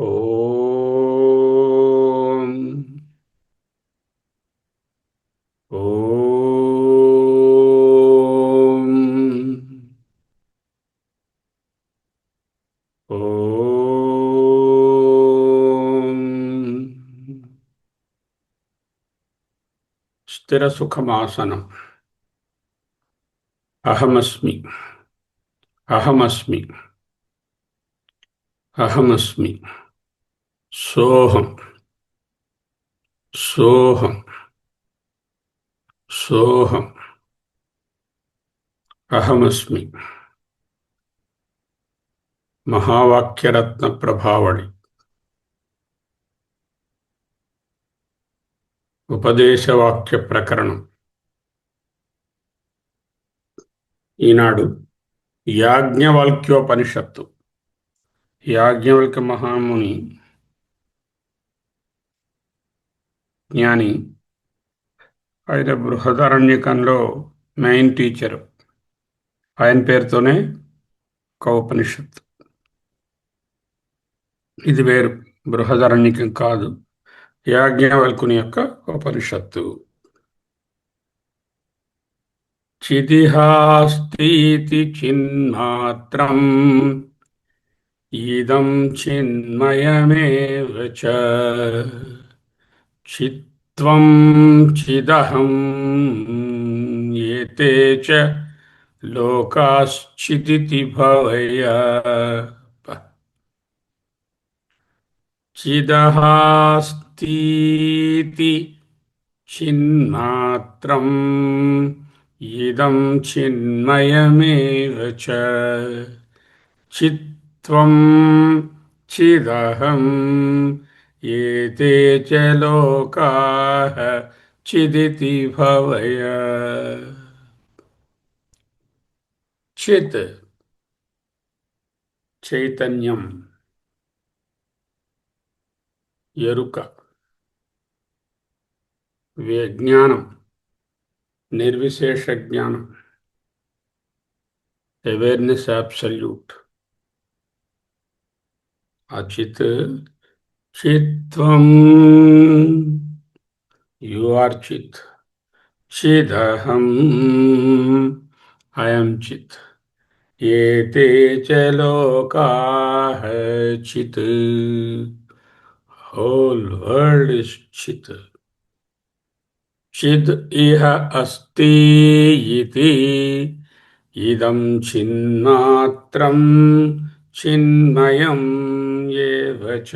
ఓం ఓం ఓం స్థిర సుఖమాసనం. అహమస్మి, అహమస్మి, అహమస్మి. సోహం, సోహం, సోహం. అహమస్మి. మహావాక్యరత్న ప్రభావళి. ఉపదేశవాక్య ప్రకరణం. ఈనాడు యాజ్ఞవల్క్యోపనిషత్తు. యాజ్ఞవల్క్య మహాముని, జ్ఞాని. ఆయన బృహదారణ్యకంలో మెయిన్ టీచరు. ఆయన పేరుతోనే ఒక ఉపనిషత్తు. ఇది వేరు, బృహదారణ్యకం కాదు, యాజ్ఞవల్కుని యొక్క ఉపనిషత్తు. చిదిహాస్తి చిన్మాత్రం ఇదం చిన్మయమేవ చ చిత్వం చిదహం ఏతే చ లోకాశ్చిదితి భవయ. చిదహాస్తి చిన్మాత్రం ఇదం చిన్మయమేవ చ చిత్వం చిదహం ఏతే చ లోకాః చిదితి భవయ. చిత్ చైతన్యం, ఎరుక, విజ్ఞానం, నిర్విశేష జ్ఞానం, అవేర్నెస్ అబ్సల్యూట్. ఆ చిత్, చిత్వం, యు ఆర్ చిత్. చిదహం, ఐ am చిత్. ఏతే చ లోకాః చిత్. హోల్ వరల్డ్ ఇస్ చిత్. చిద్ ఇహ అస్తి ఇతి ఇదం చిన్మాత్రం చిన్మయం ఏవ చ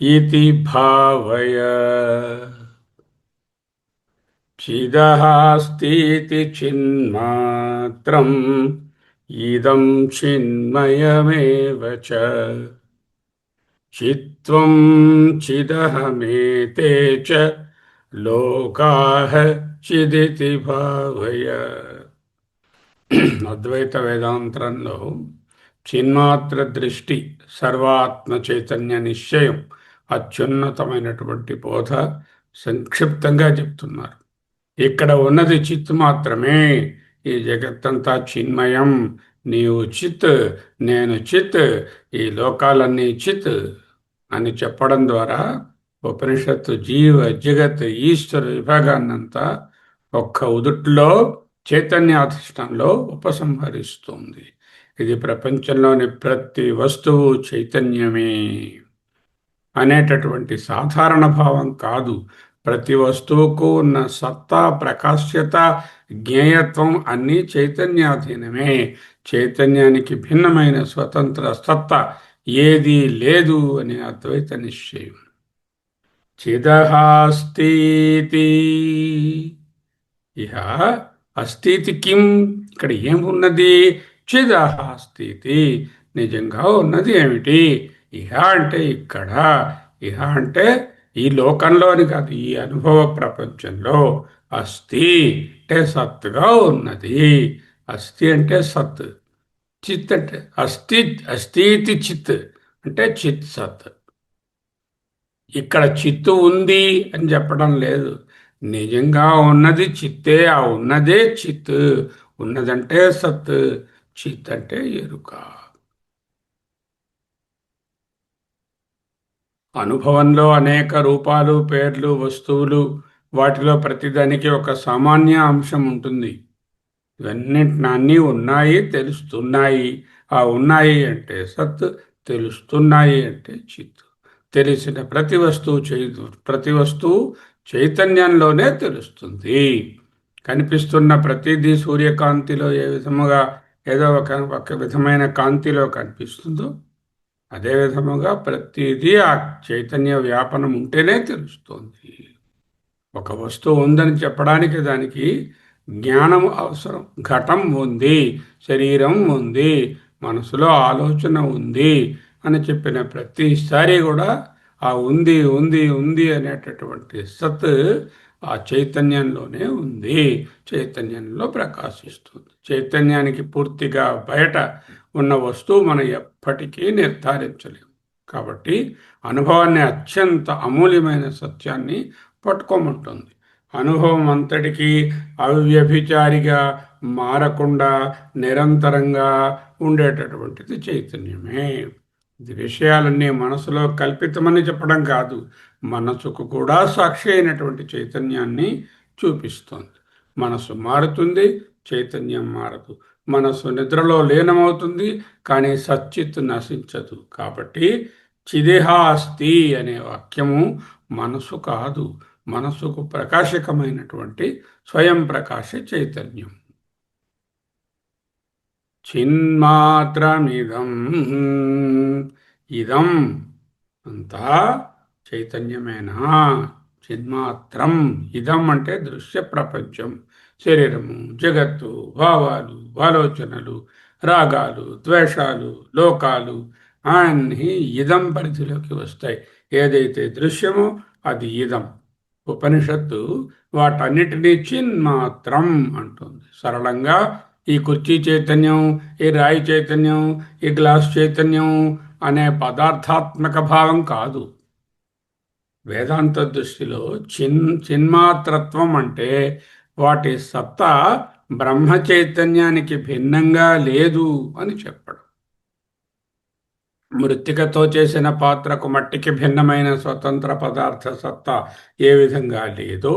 ఇతి భావయ. చిదహాస్తి చిన్మాత్రం ఇదం చిన్మయమేవ చ చిత్వం చిదహమేతే చ లోకాః చిదితి భావయ. అద్వైత వేదాంతరంలో చిన్మాత్ర దృష్టి, సర్వాత్మ చైతన్య నిశ్చయం అత్యున్నతమైనటువంటి బోధ సంక్షిప్తంగా చెప్తున్నారు. ఇక్కడ ఉన్నది చిత్ మాత్రమే. ఈ జగత్తంతా చిన్మయం. నీవు చిత్, నేను చిత్, ఈ లోకాలన్నీ చిత్ అని చెప్పడం ద్వారా ఉపనిషత్తు జీవ జగత్ ఈశ్వర విభాగాన్నంతా ఒక్క ఉదుట్లో చైతన్యాధిష్ఠంలో ఉపసంహరిస్తుంది. ఇది ప్రపంచంలోని ప్రతి వస్తువు చైతన్యమే అనేటటువంటి సాధారణ భావం కాదు. ప్రతి వస్తువుకు ఉన్న సత్తా, ప్రకాశ్యత, జ్ఞేయత్వం అన్నీ చైతన్యాధీనమే. చైతన్యానికి భిన్నమైన స్వతంత్ర సత్తా ఏదీ లేదు అని అద్వైత నిశ్చయం. చిదహాస్తి, ఇహ అస్థితి కిం, ఇక్కడ ఏమున్నది? చిదహాస్తి, నిజంగా ఉన్నది ఏమిటి? ఇహ అంటే ఇక్కడ, ఇహ అంటే ఈ లోకంలోని కాదు, ఈ అనుభవ ప్రపంచంలో. అస్థి అంటే సత్తుగా ఉన్నది. అస్థి అంటే సత్. చిత్ అంటే అస్థితి చిత్ అంటే చిత్ సత్. ఇక్కడ చిత్తు ఉంది అని చెప్పడం లేదు. నిజంగా ఉన్నది చిత్తే. ఆ ఉన్నదే చిత్. ఉన్నదంటే సత్, చిత్ అంటే ఎరుక. అనుభవంలో అనేక రూపాలు, పేర్లు, వస్తువులు, వాటిలో ప్రతిదానికి ఒక సామాన్య అంశం ఉంటుంది. ఇవన్నిటిని ఉన్నాయి, తెలుస్తున్నాయి. ఆ ఉన్నాయి అంటే సత్, తెలుస్తున్నాయి అంటే చిత్. తెలిసిన ప్రతి వస్తువు చైతన్యంలోనే తెలుస్తుంది. కనిపిస్తున్న ప్రతిదీ సూర్యకాంతిలో ఏ విధముగా ఏదో ఒక విధమైన కాంతిలో కనిపిస్తుందో, అదే విధముగా ప్రతిదీ ఆ చైతన్య వ్యాపనం ఉంటేనే తెలుస్తుంది. ఒక వస్తువు ఉందని చెప్పడానికి దానికి జ్ఞానం అవసరం. ఘటం ఉంది, శరీరం ఉంది, మనసులో ఆలోచన ఉంది అని చెప్పిన ప్రతిసారి కూడా ఆ ఉంది ఉంది ఉంది అనేటటువంటి సత్ ఆ చైతన్యంలోనే ఉంది, చైతన్యంలో ప్రకాశిస్తుంది. చైతన్యానికి పూర్తిగా బయట ఉన్న వస్తువు మనం ఎప్పటికీ నిర్ధారించలేము. కాబట్టి అనుభవాన్ని అత్యంత అమూల్యమైన సత్యాన్ని పట్టుకోమంటుంది. అనుభవం అంతటికీ అవ్యభిచారిగా మారకుండా నిరంతరంగా ఉండేటటువంటిది చైతన్యమే. ఇది విషయాలన్నీ మనసులో కల్పితమని చెప్పడం కాదు, మనసుకు కూడా సాక్షి అయినటువంటి చైతన్యాన్ని చూపిస్తోంది. మనసు మారుతుంది, చైతన్యం మారదు. మనసు నిద్రలో లీనమవుతుంది, కానీ సచ్చిత్ నశించదు. కాబట్టి చిదేహాస్తి అనే వాక్యము మనసు కాదు, మనసుకు ప్రకాశకమైనటువంటి స్వయం ప్రకాశ చైతన్యం. చిన్మాత్రమిదం, ఇదం అంతా చైతన్యమేనా? చిన్మాత్రం. ఇదం అంటే దృశ్య ప్రపంచం, శరీరము, జగత్తు, భావాలు, ఆలోచనలు, రాగాలు, ద్వేషాలు, లోకాలు అన్నీ ఇదం పరిధిలోకి వస్తాయి. ఏదైతే దృశ్యమో అది ఇదం. ఉపనిషత్తు వాటన్నిటినీ చిన్మాత్రం అంటుంది. సరళంగా ఈ కుర్చీ చైతన్యం, ఈ రాయి చైతన్యం, ఈ గ్లాస్ చైతన్యం అనే పదార్థాత్మక భావం కాదు. వేదాంత దృష్టిలో చిన్మాత్రత్వం అంటే వాటి సత్తా బ్రహ్మ చైతన్యానికి భిన్నంగా లేదు అని చెప్పడం. మృత్తికతో చేసిన పాత్రకు మట్టికి భిన్నమైన స్వతంత్ర పదార్థ సత్తా ఏ విధంగా లేదో,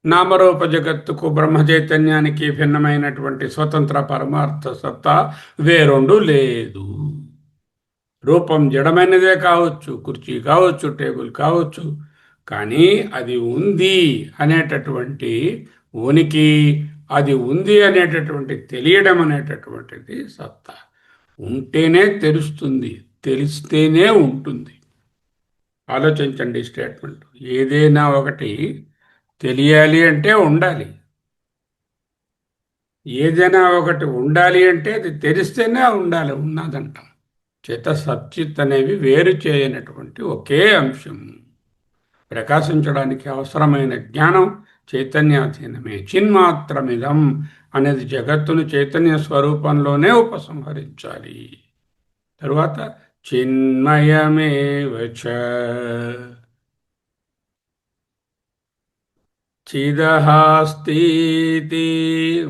నామరూప జగత్తుకు బ్రహ్మ చైతన్యానికి భిన్నమైనటువంటి స్వతంత్ర పరమార్థ సత్తా వేరొండు లేదు. రూపం జడమైనదే కావచ్చు, కుర్చీ కావచ్చు, టేబుల్ కావచ్చు, కానీ అది ఉంది అనేటటువంటి ఉనికి, అది ఉంది అనేటటువంటి తెలియడం అనేటటువంటిది సత్తా. ఉంటేనే తెలుస్తుంది, తెలిస్తేనే ఉంటుంది. ఆలోచించండి స్టేట్మెంట్. ఏదైనా ఒకటి తెలియాలి అంటే ఉండాలి, ఏదైనా ఒకటి ఉండాలి అంటే అది తెలిస్తేనే ఉండాలి, ఉన్నదంటాం. చేత సచ్చిత్ అనేవి వేరు చేయనటువంటి ఒకే అంశం. ప్రకాశించడానికి అవసరమైన జ్ఞానం చైతన్యాధీనమే. చిన్మాత్రమిదం అనేది జగత్తును చైతన్య స్వరూపంలోనే ఉపసంహరించాలి. తరువాత చిన్మయమేవచ చిదహాస్తి.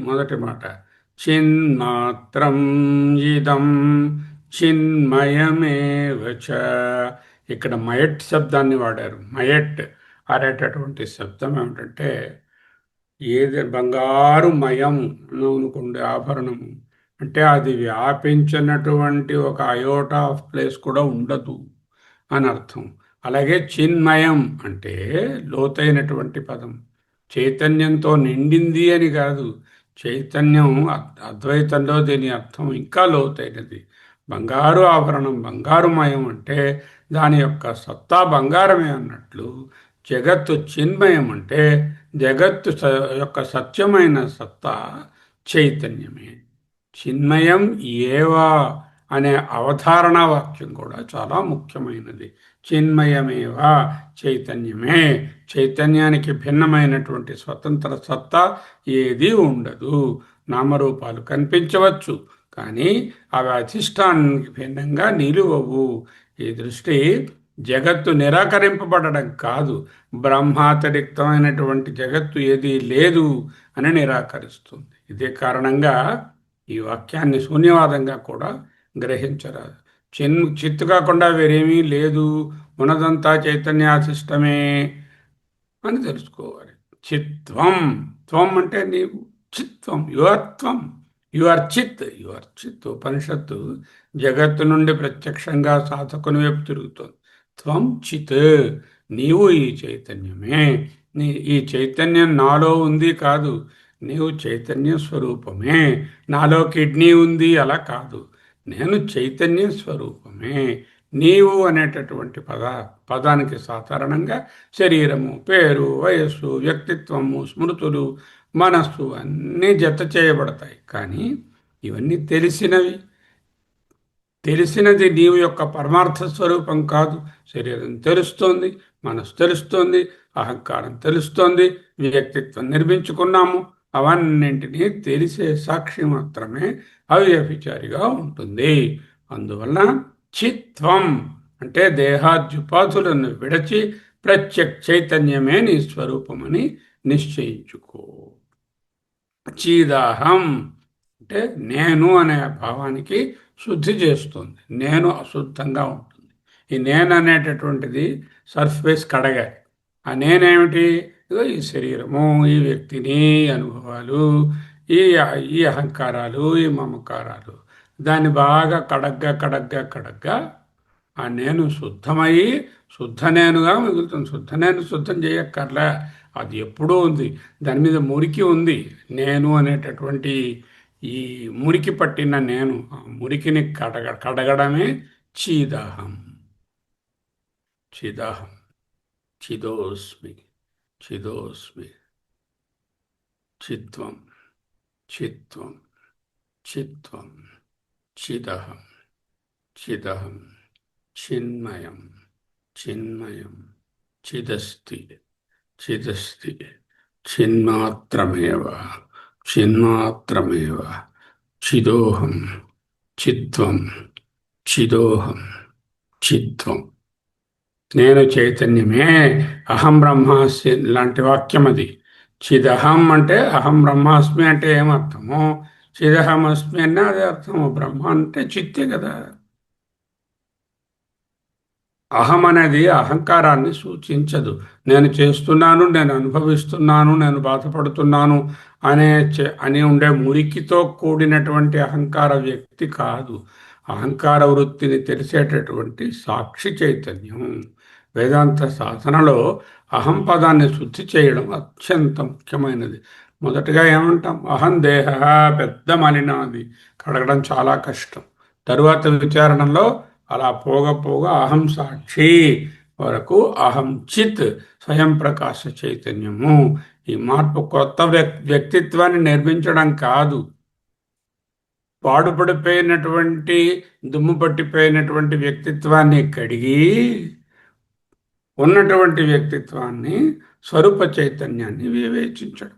మొదటి మాట చిన్మాత్రం ఇదం చిన్మయమేవచ. ఇక్కడ మయట్ శబ్దాన్ని వాడారు. మయట్ అనేటటువంటి శబ్దం ఏమిటంటే ఏది బంగారు మయం అనుకుండే ఆభరణము అంటే అది వ్యాపించినటువంటి ఒక అయోటా ఆఫ్ ప్లేస్ కూడా ఉండదు అని అర్థం. అలాగే చిన్మయం అంటే లోతైనటువంటి పదం. చైతన్యంతో నిండింది అని కాదు, చైతన్యం అద్వైతంలో దీని అర్థం ఇంకా లోతైనది. బంగారు ఆభరణం బంగారుమయం అంటే దాని యొక్క సత్తా బంగారమే అన్నట్లు, జగత్తు చిన్మయం అంటే జగత్తు యొక్క సత్యమైన సత్తా చైతన్యమే. చిన్మయం ఏవా అనే అవధారణ వాక్యం కూడా చాలా ముఖ్యమైనది. చిన్మయమేవా చైతన్యమే. చైతన్యానికి భిన్నమైనటువంటి స్వతంత్ర సత్తా ఏదీ ఉండదు. నామరూపాలు కనిపించవచ్చు, కానీ అవి అధిష్టానానికి భిన్నంగా నిలువవు. ఈ దృష్టి జగత్తు నిరాకరింపబడడం కాదు, బ్రహ్మాతిరిక్తమైనటువంటి జగత్తు ఏదీ లేదు అని నిరాకరిస్తుంది. ఇదే కారణంగా ఈ వాక్యాన్ని శూన్యవాదంగా కూడా గ్రహించరాదు. చిత్తు కాకుండా వేరేమీ లేదు, ఉన్నదంతా చైతన్యాశిష్టమే అని తెలుసుకోవాలి. చిత్వం, త్వం అంటే నీవు, చిత్వం యువర్త్వం, యువర్ చిత్ ఉపనిషత్తు జగత్తు నుండి ప్రత్యక్షంగా సాధకుని వైపు తిరుగుతుంది. త్వం చిత్, నీవు ఈ చైతన్యమే. ఈ చైతన్యం నాలో ఉంది కాదు, నీవు చైతన్య స్వరూపమే. నాలో కిడ్నీ ఉంది అలా కాదు, నేను చైతన్య స్వరూపమే. నీవు అనేటటువంటి పదానికి సాధారణంగా శరీరము, పేరు, వయస్సు, వ్యక్తిత్వము, స్మృతులు, మనస్సు అన్నీ జత చేయబడతాయి. కానీ ఇవన్నీ తెలిసినది నీవు యొక్క పరమార్థ స్వరూపం కాదు. శరీరం తెలుస్తోంది, మనసు తెలుస్తోంది, అహంకారం తెలుస్తోంది, వ్యక్తిత్వం నిర్మించుకున్నాము. అవన్నింటినీ తెలిసే సాక్షి మాత్రమే అవ్యభిచారిగా ఉంటుంది. అందువలన చిత్వం అంటే దేహాద్యుపాధులను విడచి ప్రత్యక్ చైతన్యమే నీ స్వరూపమని నిశ్చయించుకో. చీదాహం అంటే నేను అనే భావానికి శుద్ధి చేస్తుంది. నేను అశుద్ధంగా ఉంటుంది. ఈ నేను అనేటటువంటిది సర్ఫేస్ కడగాలి. ఆ నేనేమిటి? ఇదో ఈ శరీరము, ఈ వ్యక్తిని, అనుభవాలు, ఈ ఈ అహంకారాలు, ఈ మమకారాలు, దాన్ని బాగా కడగ్గా ఆ నేను శుద్ధమయ్యి శుద్ధ నేనుగా మిగులుతుంది. శుద్ధ నేను శుద్ధం చేయక్కర్లే, అది ఎప్పుడూ ఉంది. దాని మీద మురికి ఉంది. నేను అనేటటువంటి ఈ మురికి పట్టిన నేను, ఆ మురికిని కడగడమే చిదాహం. చిదాహం, చిదోస్మి, చిదోస్మి, చిత్వం, చిత్వం, చిత్వం, చిదహం, చిదహం, చిన్మయం, చిన్మయం, చిదస్తి, చిదస్తి, చిన్మాత్రమేవ, చిన్మాత్రమేవ, చిదోహం, చిత్వం, చిదోహం, చిత్వం. నేను చైతన్యమే, అహం బ్రహ్మాస్మి లాంటి వాక్యం అది. చిదహం అంటే అహం బ్రహ్మాస్మి అంటే ఏమర్థము? చిదహం అస్మి అన్నా అదే అర్థము. బ్రహ్మ అంటే చిత్తే కదా. అహం అనేది అహంకారాన్ని సూచించదు. నేను చేస్తున్నాను, నేను అనుభవిస్తున్నాను, నేను బాధపడుతున్నాను అని ఉండే మురికితో కూడినటువంటి అహంకార వ్యక్తి కాదు. అహంకార వృత్తిని తెలిసేటటువంటి సాక్షి చైతన్యం. వేదాంత సాధనలో అహం పదాన్ని శుద్ధి చేయడం అత్యంత ముఖ్యమైనది. మొదటగా ఏమంటాం? అహం దేహ, పెద్ద మలినాది, కడగడం చాలా కష్టం. తరువాత విచారణలో అలా పోగా అహం సాక్షి వరకు అహం చిత్, స్వయం ప్రకాశ చైతన్యము. ఈ మార్పు కొత్త వ్యక్తిత్వాన్ని నిర్మించడం కాదు, పాడుపడిపోయినటువంటి దుమ్ము పట్టిపోయినటువంటి వ్యక్తిత్వాన్ని కడిగి ఉన్నటువంటి వ్యక్తిత్వాన్ని, స్వరూప చైతన్యాన్ని వివేచించడం.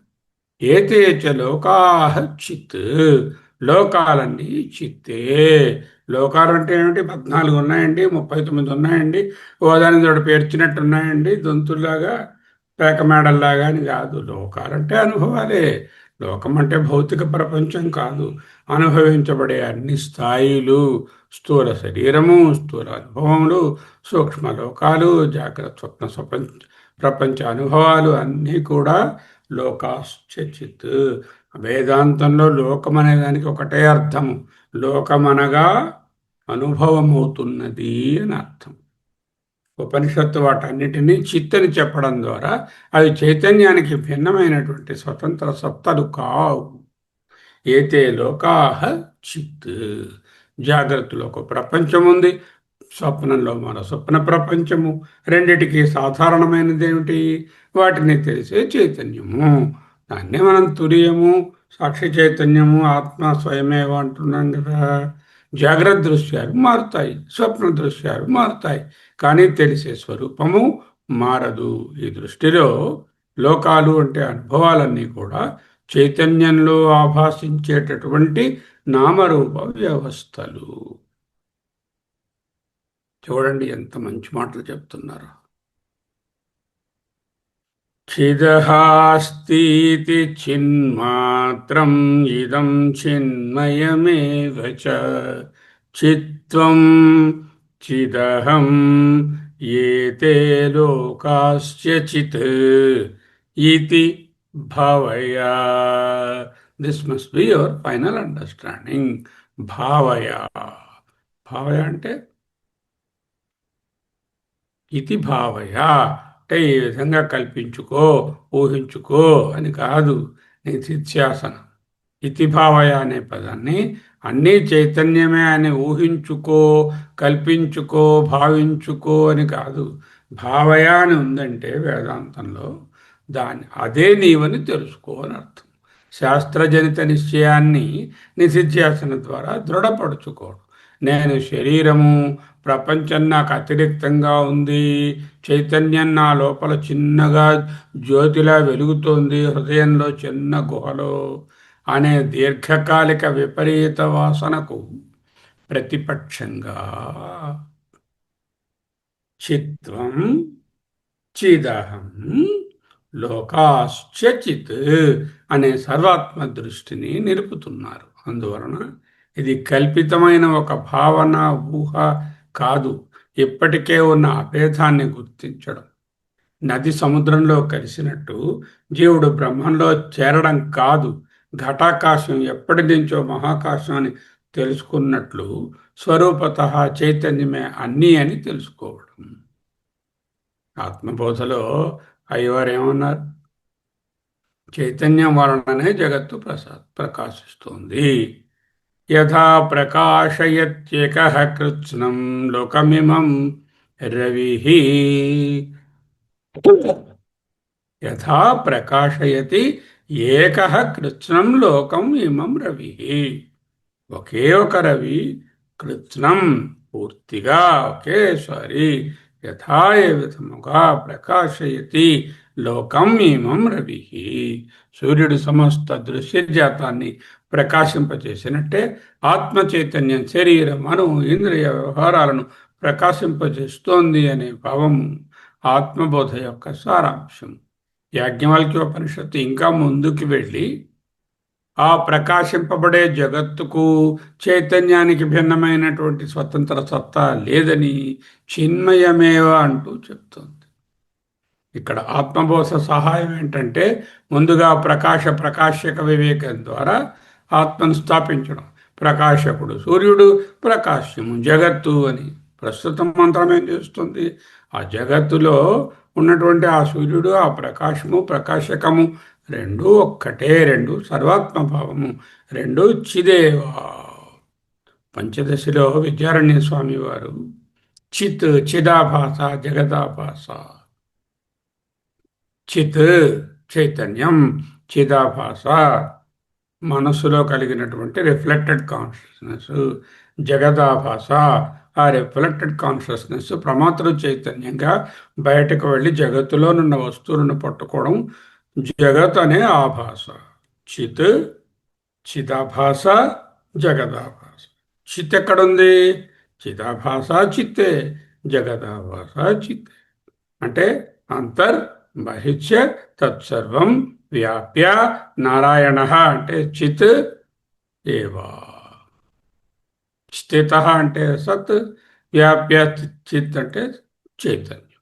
ఏతేచ లోకాహ చిత్, లోకాలన్నీ చిత్తే. లోకాలంటే ఏమిటి? 14 ఉన్నాయండి, 39 ఉన్నాయండి, ఓదాని తోడు పేర్చినట్టు ఉన్నాయండి, దొంతుల్లాగా, పేకమేడల్లాగా అని కాదు. లోకాలంటే అనుభవాలే. లోకం అంటే భౌతిక ప్రపంచం కాదు, అనుభవించబడే అన్ని స్థాయిలు, స్థూల శరీరము, స్థూల అనుభవములు, సూక్ష్మ లోకాలు, జాగ్రత్త స్వప్న ప్రపంచ అనుభవాలు అన్నీ కూడా లోకాశ్చిత్. వేదాంతంలో లోకం అనే దానికి ఒకటే అర్థము. లోకమనగా అనుభవమవుతున్నది అని అర్థం. ఉపనిషత్తు వాటన్నిటినీ చిత్తని చెప్పడం ద్వారా అవి చైతన్యానికి భిన్నమైనటువంటి స్వతంత్ర సత్తలు కావు. ఏతే లోకాహ చిత్. జాగ్రత్తలో ఒక ప్రపంచం ఉంది, స్వప్నంలో మన స్వప్న ప్రపంచము. రెండిటికి సాధారణమైనది ఏమిటి? వాటిని తెలిసే చైతన్యము. దాన్నే మనం తురియము, సాక్షి చైతన్యము, ఆత్మ స్వయమేవ అంటున్నాం కదా. జాగ్రత్త దృశ్యాలు మారుతాయి, స్వప్న దృశ్యాలు మారుతాయి, కానీ తెలిసే స్వరూపము మారదు. ఈ దృష్టిలో లోకాలు అంటే అనుభవాలన్నీ కూడా చైతన్యంలో ఆభాసించేటటువంటి నామరూప వ్యవస్థలు. చూడండి ఎంత మంచి మాటలు చెప్తున్నారు. చిదహాస్తి చిన్మాత్రం ఇదం చిన్మయమేవ చ. చిత్వం చిదహం ఏతే లోకాస్య చిత్ ఇతి భావయా. This must be your final understanding. భావయా. భావయ అంటే ఇతి భావయ అంటే ఈ విధంగా కల్పించుకో, ఊహించుకో అని కాదు. నిధిధ్యాసనం. ఇతి భావయ అనే పదాన్ని అన్నీ చైతన్యమే అని ఊహించుకో, కల్పించుకో, భావించుకో అని కాదు. భావయ అని ఉందంటే వేదాంతంలో అదే నీవని తెలుసుకో అని అర్థం. శాస్త్రజనిత నిశ్చయాన్ని నిధిధ్యాసన ద్వారా దృఢపరుచుకోవడం. నేను శరీరము, ప్రపంచం నాకు అతిరిక్తంగా ఉంది, చైతన్యం నా లోపల చిన్నగా జ్యోతిలా వెలుగుతోంది హృదయంలో చిన్న గుహలో అనే దీర్ఘకాలిక విపరీత వాసనకు ప్రతిపక్షంగా చిత్వం చిదహం లోకాశ్చిత్ అనే సర్వాత్మ దృష్టిని నిలుపుతున్నారు. అందువలన ఇది కల్పితమైన ఒక భావన, ఊహ కాదు. ఇప్పటికే ఉన్న అభేదాన్ని గుర్తించడం. నది సముద్రంలో కలిసినట్టు జీవుడు బ్రహ్మంలో చేరడం కాదు. ఘటాకాశం ఎప్పటి నుంచో మహాకాశం అని తెలుసుకున్నట్లు స్వరూపత చైతన్యమే అన్నీ అని తెలుసుకోవడం. ఆత్మబోధలో అయ్యవారు ఏమన్నారు? చైతన్యం వలననే జగత్తు ప్రకాశిస్తుంది. యథా ప్రకాశయత్యేకః కృత్స్నం లోకమిమం రవిః. యథా ప్రకాశయతి ఏకః కృత్స్నం లోకం ఇమం రవిః. ఒకే ఒక రవి కృత్స్నం పూర్తిగా ఒకేసారి యథా ఏ విధముగా ప్రకాశయతి లోకం ఇమం రవి. సూర్యుడు సమస్త దృశ్యజాతాన్ని ప్రకాశింపచేసినట్టే ఆత్మ చైతన్యం శరీరం, అణు, ఇంద్రియ వ్యవహారాలను ప్రకాశింపజేస్తోంది అనే భావము ఆత్మబోధ యొక్క సారాంశం. యాజ్ఞవల్క్యోపనిషత్తు ఇంకా ముందుకు వెళ్ళి ఆ ప్రకాశింపబడే జగత్తుకు చైతన్యానికి భిన్నమైనటువంటి స్వతంత్ర సత్తా లేదని చిన్మయమేవ అంటూ చెప్తోంది. ఇక్కడ ఆత్మబోధ సహాయం ఏంటంటే ముందుగా ప్రకాశక వివేకం ద్వారా ఆత్మను స్థాపించడం. ప్రకాశకుడు సూర్యుడు, ప్రకాశ్యము జగత్తు అని ప్రస్తుతం మంత్రం ఏం చేస్తుంది? ఆ జగత్తులో ఉన్నటువంటి ఆ సూర్యుడు, ఆ ప్రకాశము, ప్రకాశకము రెండు ఒక్కటే, రెండు సర్వాత్మభావము, రెండు చిదేవా. పంచదశిలో విద్యారణ్య స్వామి వారు చిత్, చిదాభాస, జగదాభాస. చిత్ చైతన్యం, చిదాభాస మనస్సులో కలిగినటువంటి రిఫ్లెక్టెడ్ కాన్షియస్నెస్, జగదాభాస ఆ రిఫ్లెక్టెడ్ కాన్షియస్నెస్ ప్రమాతృ చైతన్యంగా బయటకు వెళ్ళి జగత్తులోనున్న వస్తువులను పట్టుకోవడం జగత్ అనే ఆభాస. చిత్, చిదాభాస, జగదాభాస. చిత్ ఎక్కడుంది? చిదాభాస చిత్తే, జగదాభాస చిత్తే. అంటే అంతర్ బహిష్య తత్సర్వం వ్యాప్య నారాయణ అంటే చిత్ ఏవా. స్థిత అంటే సత్, వ్యాప్య చిత్ అంటే చైతన్యం.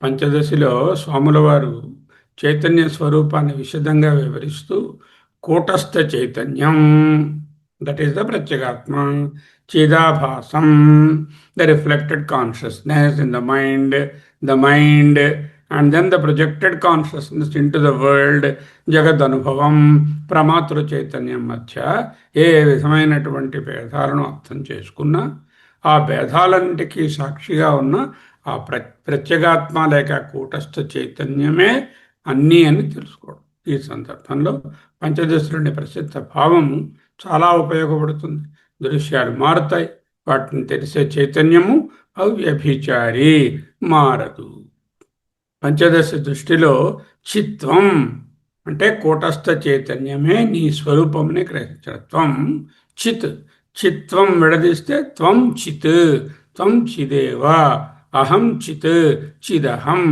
పంచదశిలో స్వాముల వారు చైతన్య స్వరూపాన్ని విశదంగా వివరిస్తూ కూటస్థ చైతన్యం, దట్ ఈస్ ద ప్రత్యేగాత్మ, చిదాభాసం the reflected consciousness in the mind and then the projected consciousness into the world, జగద్ అనుభవం, ప్రమాతృ చైతన్యం మధ్య ఏ విధమైనటువంటి భేదాలను అర్థం చేసుకున్నా ఆ భేదాలన్నిటికీ సాక్షిగా ఉన్న ఆ ప్రత్యేగాత్మ లేక కూటస్థ చైతన్యమే అన్నీ అని తెలుసుకోవడం. ఈ సందర్భంలో పంచదశలోని ప్రసిద్ధ భావము చాలా ఉపయోగపడుతుంది. దృశ్యాలు మారుతాయి, వాటిని తెలిసే చైతన్యము అవ్యభిచారి, మారదు. పంచదశ దృష్టిలో చిత్వం అంటే కూటస్థ చైతన్యమే నీ స్వరూపంని గ్రహించడం. త్వం చిత్, చిత్వం విడదీస్తే త్వం చిత్, త్వం చిదేవ, అహం చిత్, చిదహం,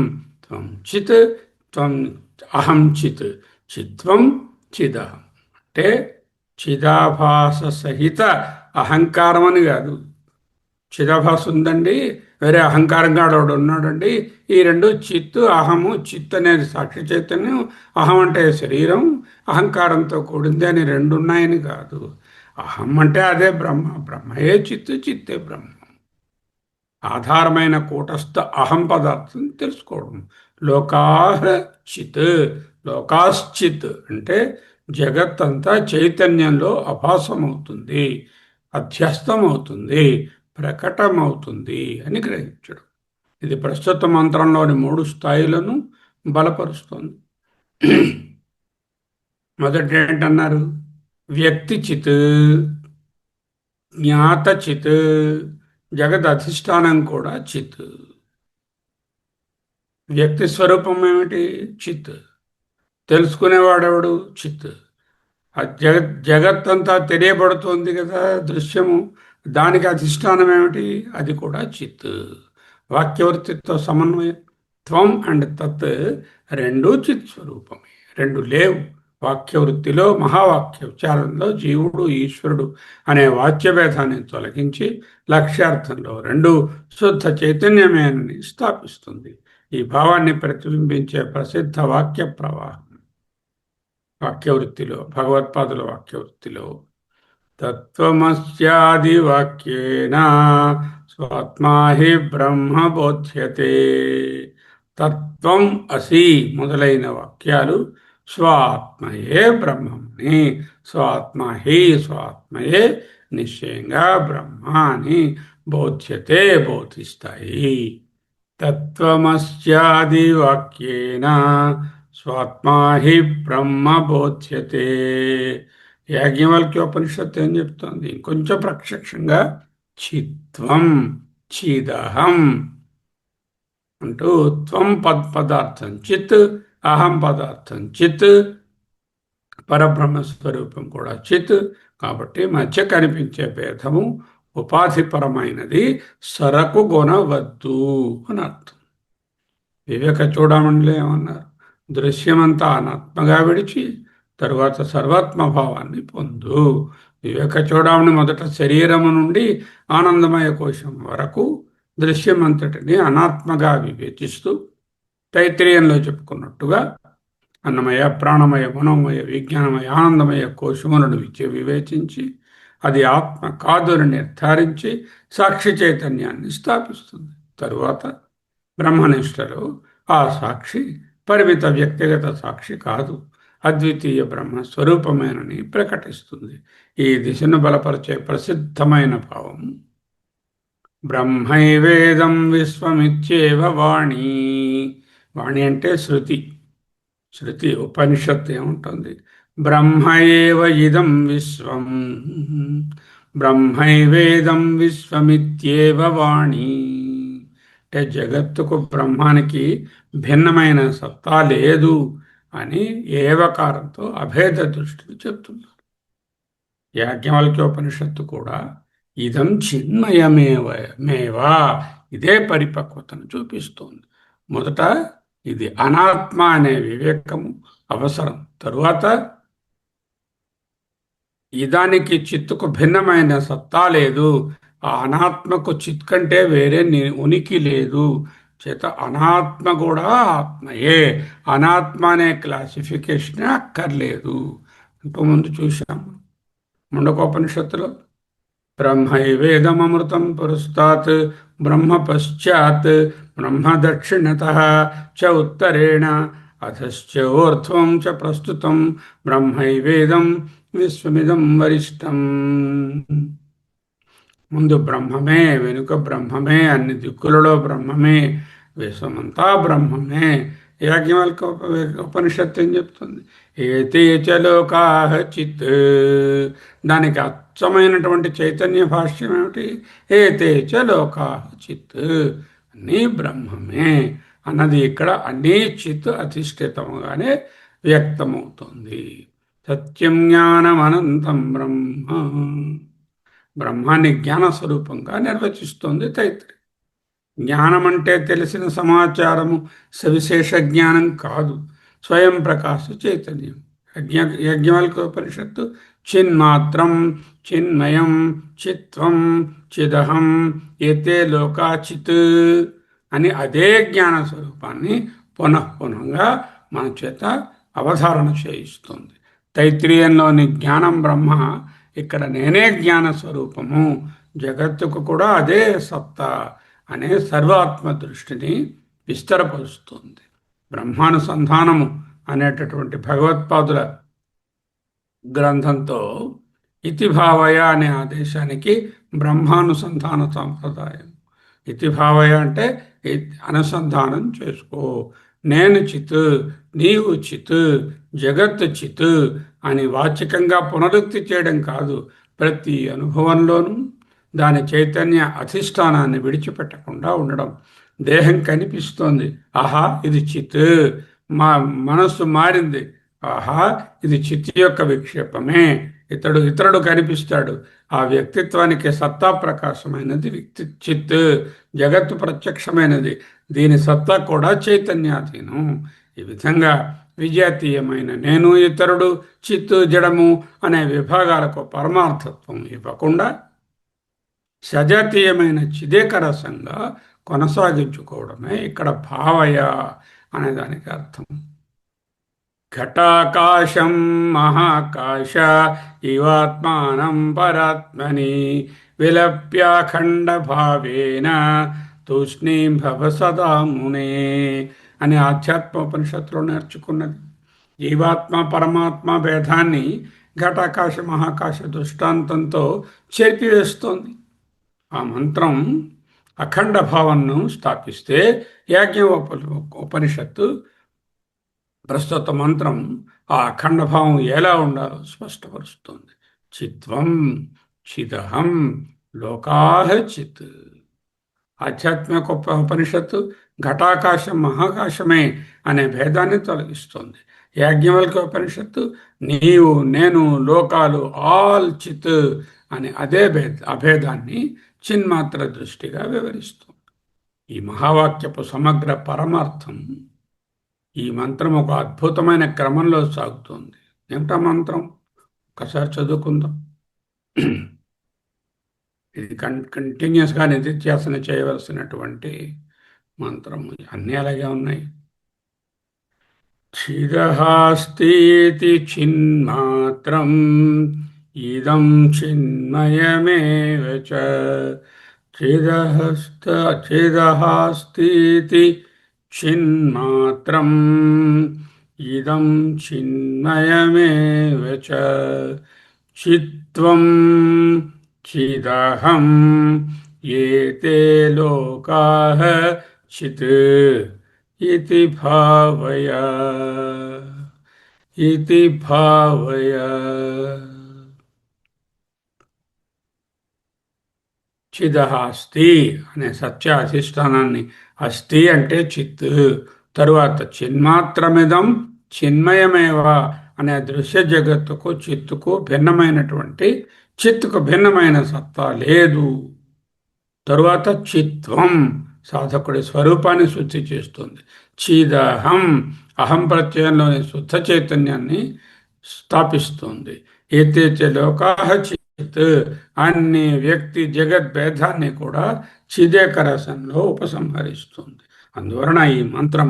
త్వం చిత్, త్వం అహం చిత్, చిత్వం చిదహం. అంటే చిదాభాస సహిత అహంకారం అని కాదు. చిదాభాస్ ఉందండి, వేరే అహంకారంగా ఒకడు ఉన్నాడండి. ఈ రెండు చిత్తు అహము. చిత్ అనేది సాక్షి చైతన్యం, అహం అంటే శరీరం, అహంకారంతో కూడింది అని రెండు ఉన్నాయని కాదు. అహం అంటే అదే బ్రహ్మ, బ్రహ్మయే చిత్తు, చిత్తే బ్రహ్మ. ఆధారమైన కూటస్థ అహం పదార్థం తెలుసుకోవడం. లోకాహ చిత్, లోకాశ్చిత్ అంటే జగత్తంతా చైతన్యంలో అభాసమవుతుంది, అధ్యస్తమవుతుంది, ప్రకటమవుతుంది అని గ్రహించడం. ఇది ప్రస్తుత మంత్రంలోని మూడు స్థాయిలను బలపరుస్తుంది. మొదటి ఏంటన్నారు? వ్యక్తి చిత్, జ్ఞాత చిత్, జగద్ అధిష్టానం కూడా చిత్. వ్యక్తి స్వరూపం ఏమిటి? చిత్. తెలుసుకునేవాడెవడు? చిత్. ఆ జగత్తంతా తెలియబడుతోంది కదా, దృశ్యము. దానికి అధిష్టానం ఏమిటి? అది కూడా చిత్. వాక్యవృత్తితో సమన్వయం. త్వం అండ్ తత్ రెండూ చిత్ స్వరూపమే, రెండు లేవు. వాక్యవృత్తిలో మహావాక్య ఉచ్చారణలో జీవుడు ఈశ్వరుడు అనే వాక్యభేదాన్ని తొలగించి లక్ష్యార్థంలో రెండు శుద్ధ చైతన్యమే అని స్థాపిస్తుంది. ఈ భావాన్ని ప్రతిబింబించే ప్రసిద్ధ వాక్య ప్రవాహం వాక్యవృత్తిలో, భగవత్పాదుల వాక్యవృత్తిలో తత్వమస్యాది వాక్యేన స్వాత్మా హి బ్రహ్మ బోధ్యతే. తత్వం అసి మొదలైన వాక్యాలు స్వాత్మయే బ్రహ్మని, స్వాత్మ హి స్వాత్మయే నిశ్చయంగా బ్రహ్మ అని బోధ్యతే, బోధిస్తాయి. తత్వమస్యాది వాక్యేన స్వాత్మా హి బ్రహ్మ బోధ్యతే. యాజ్ఞవల్క్యోపనిషత్తు ఏం చెప్తోంది? ఇంకొంచెం ప్రత్యక్షంగా చిత్వం చిదహం అంటూ, త్వం పదార్థం చిత్, అహం పదార్థం చిత్, పరబ్రహ్మ స్వరూపం కూడా చిత్. కాబట్టి మధ్య కనిపించే భేదము ఉపాధిపరమైనది, సరకు గొనవద్దు అని అర్థం. వివేక చూడమణిలో ఏమన్నారు? దృశ్యమంతా అనాత్మగా విడిచి తరువాత సర్వాత్మభావాన్ని పొందు. వివేక చూడమని మొదట శరీరము నుండి ఆనందమయ కోశం వరకు దృశ్యమంతటిని అనాత్మగా వివేచిస్తూ, తైత్రీయంలో చెప్పుకున్నట్టుగా అన్నమయ, ప్రాణమయ, మనోమయ, విజ్ఞానమయ, ఆనందమయ కోశములను వివేచించి అది ఆత్మ కాదుని నిర్ధారించి సాక్షి చైతన్యాన్ని స్థాపిస్తుంది. తరువాత బ్రహ్మనిష్టలో ఆ సాక్షి పరిమిత వ్యక్తిగత సాక్షి కాదు, అద్వితీయ బ్రహ్మ స్వరూపమేనని ప్రకటిస్తుంది. ఈ దిశను బలపరిచే ప్రసిద్ధమైన భావం బ్రహ్మైవేదం విశ్వమిత్యేవ వాణి. వాణి అంటే శృతి. శృతి ఉపనిషత్తు ఏముంటుంది? బ్రహ్మైవ ఇదం విశ్వం, బ్రహ్మైవేదం విశ్వమిత్యేవ వాణి. అంటే జగత్తుకు బ్రహ్మానికి భిన్నమైన సత్తా లేదు అని ఏవకారంతో అభేద దృష్టిని చెప్తున్నారు. యాజ్ఞవల్క్యోపనిషత్తు కూడా ఇదం చిన్మయమేవా, ఇదే పరిపక్వతను చూపిస్తోంది. మొదట ఇది అనాత్మ అనే వివేకము అవసరం. తరువాత ఇదానికి చిత్తుకు భిన్నమైన సత్తా లేదు, ఆ అనాత్మకు చిత్ కంటే వేరే ఉనికి లేదు, చేత అనాత్మ కూడా ఆత్మయే, అనాత్మ అనే క్లాసిఫికేషన్ అక్కర్లేదు అంటూ ముందు చూశాం ముండకోపనిషత్తులో. బ్రహ్మైవేదమృతం పురస్తాత్ బ్రహ్మ పశ్చాత్ బ్రహ్మ దక్షిణతః చ ఉత్తరేణ అధశ్చ ఊర్ధ్వం చ ప్రస్తుతం బ్రహ్మైవేదం విశ్వమిదం వరిష్టం. ముందు బ్రహ్మమే, వెనుక బ్రహ్మమే, అన్ని దిక్కులలో బ్రహ్మమే, విశ్వమంతా బ్రహ్మమే. యాజ్ఞవల్క ఉపనిషత్తు ఏం చెప్తుంది? ఏతే చ లోకాః చిత్. దానికి అచ్చమైనటువంటి చైతన్య భాష్యం ఏమిటి? ఏతే చ లోకాః చిత్, అన్నీ బ్రహ్మమే అన్నది ఇక్కడ అన్నీ చిత్ అధిష్ఠితముగానే వ్యక్తమవుతుంది. సత్యం జ్ఞానం అనంతం బ్రహ్మ. బ్రహ్మాన్ని జ్ఞాన స్వరూపంగా నిర్వచిస్తోంది తైత్రి. జ్ఞానం అంటే తెలిసిన సమాచారము, సవిశేష జ్ఞానం కాదు, స్వయం ప్రకాశ చైతన్యం. యజ్ఞవల్క్యోపనిషత్తు చిన్మాత్రం చిన్మయం చిత్వం చిదహం ఏతే లోకా చిత్ అని అదే జ్ఞాన స్వరూపాన్ని పునఃపునంగా మన చేత అవధారణ చేయిస్తుంది. తైత్రీయంలోని జ్ఞానం బ్రహ్మ, ఇక్కడ నేనే జ్ఞాన స్వరూపము, జగత్తుకు కూడా అదే సత్తా అనే సర్వాత్మ దృష్టిని విస్తరపరుస్తుంది. బ్రహ్మానుసంధానము అనేటటువంటి భగవత్పాదుల గ్రంథంతో ఇతిభావయ అనే ఆదేశానికి బ్రహ్మానుసంధాన సాంప్రదాయం. ఇతిభావయ అంటే అనుసంధానం చేసుకో, నేను చిత్, నీవు చిత్, జగత్ చిత్ అని వాచికంగా పునరుక్తి చేయడం కాదు, ప్రతి అనుభవంలోనూ దాని చైతన్య అధిష్టానాన్ని విడిచిపెట్టకుండా ఉండడం. దేహం కనిపిస్తోంది, ఆహా ఇది చిత్. మా మనస్సు మారింది, ఆహా ఇది చిత్ యొక్క విక్షేపమే. ఇతరుడు కనిపిస్తాడు, ఆ వ్యక్తిత్వానికి సత్తా ప్రకాశమైనది చిత్. జగత్తు ప్రత్యక్షమైనది, దీని సత్తా కూడా చైతన్యాధీనం. ఈ విధంగా విజాతీయమైన నేను, ఇతరుడు, చిత్తు, జడము అనే విభాగాలకు పరమార్థత్వం ఇవ్వకుండా సజాతీయమైన చిదేకరసంగా కొనసాగించుకోవడమే ఇక్కడ భావయ అనేదానికి అర్థం. ఘటాకాశం మహాకాశ ఇవాత్మానం పరాత్మని విలప్యాఖండ భావేన తూష్ణీం భవ సదా మునే అని ఆధ్యాత్మోపనిషత్తులో నేర్చుకున్నది. జీవాత్మ పరమాత్మ భేదాన్ని ఘటాకాశ మహాకాశ దృష్టాంతంతో చెరిపివేస్తోంది. ఆ మంత్రం అఖండ భావనను స్థాపిస్తే ఉపనిషత్తు ప్రస్తుత మంత్రం ఆ అఖండ భావం ఎలా ఉండాలో స్పష్టపరుస్తుంది. చిత్వం చిదహం లోకాహ చిత్. ఆధ్యాత్మిక ఉపనిషత్తు ఘటాకాశం మహాకాశమే అనే భేదాన్ని తొలగిస్తుంది. యాజ్ఞవల్క్య ఉపనిషత్తు నీవు నేను లోకాలు ఆల్ చిత్ అనే అదే అభేదాన్ని చిన్మాత్ర దృష్టిగా వివరిస్తుంది. ఈ మహావాక్యపు సమగ్ర పరమార్థం, ఈ మంత్రం ఒక అద్భుతమైన క్రమంలో సాగుతుంది. ఏమిటా మంత్రం? ఒకసారి చదువుకుందాం. ఇది కంటిన్యూస్గా నిధిధ్యాసన చేయవలసినటువంటి మంత్రము. అన్నీ అలాగే ఉన్నాయి. చిదహాస్తి చిన్మాత్రం ఇదం చిన్మయమేవ చ. చిదహాస్తి చిన్మాత్రం ఇదం చిన్మయమేవ చ. చిత్వం చిదహం ఏతే లోకాః చిత్ ఇతి భావయ. చిదహాస్తి అనే సత్య అధిష్టానాన్ని, అస్థి అంటే చిత్, తరువాత చిన్మాత్రమిదం చిన్మయమేవ అనే దృశ్య జగత్తుకు చిత్తుకు భిన్నమైనటువంటి, చిత్తుకు భిన్నమైన సత్తా లేదు. తరువాత చిత్వం సాధకుడి స్వరూపాన్ని శుద్ధి చేస్తుంది. చిదహం అహం ప్రత్యయంలోని శుద్ధ చైతన్యాన్ని స్థాపిస్తుంది. ఏతేచ లోకాః చిత్ అన్ని వ్యక్తి జగద్భేదాన్ని కూడా చిదేకరసంలో ఉపసంహరిస్తుంది. అందువలన ఈ మంత్రం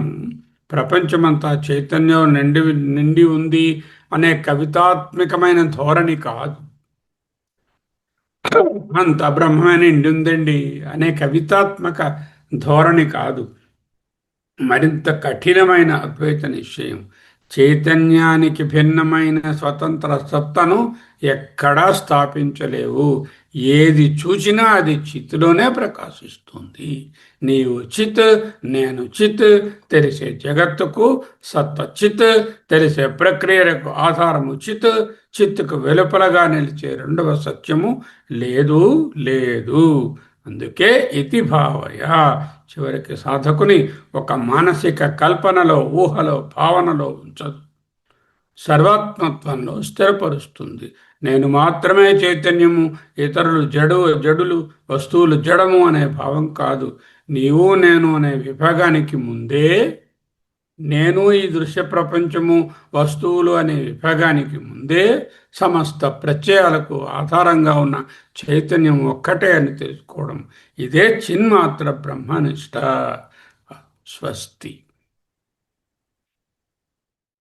ప్రపంచమంతా చైతన్యం నిండి ఉంది అనే కవితాత్మకమైన ధోరణి కాదు. అంత బ్రహ్మమే నిండి ఉందండి అనే కవితాత్మక ధోరణి కాదు. మరింత కఠినమైన అద్వైత నిశ్చయం. చైతన్యానికి భిన్నమైన స్వతంత్ర సత్తను ఎక్కడా స్థాపించలేవు. ఏది చూసినా అది చిత్తులోనే ప్రకాశిస్తుంది. నీవు చిత్, నేను చిత్. తెలిసే జగత్తుకు సత్త చిత్, తెలిసే ప్రక్రియలకు ఆధారము చిత్. చిత్తుకు వెలుపలగా నిలిచే రెండవ సత్యము లేదు. అందుకే ఇతి భావయ చివరికి సాధకుని ఒక మానసిక కల్పనలో, ఊహలో, భావనలో ఉంచదు, సర్వాత్మత్వంలో స్థిరపరుస్తుంది. నేను మాత్రమే చైతన్యము, ఇతరులు జడులు, వస్తువులు జడము అనే భావం కాదు. నీవు నేను అనే విభాగానికి ముందే నేను ఈ దృశ్య ప్రపంచము వస్తువులు అనే విభాగానికి ముందే సమస్త ప్రత్యయాలకు ఆధారంగా ఉన్న చైతన్యం ఒక్కటే అని తెలుసుకోవడం, ఇదే చిన్మాత్ర బ్రహ్మనిష్ట. స్వస్తి.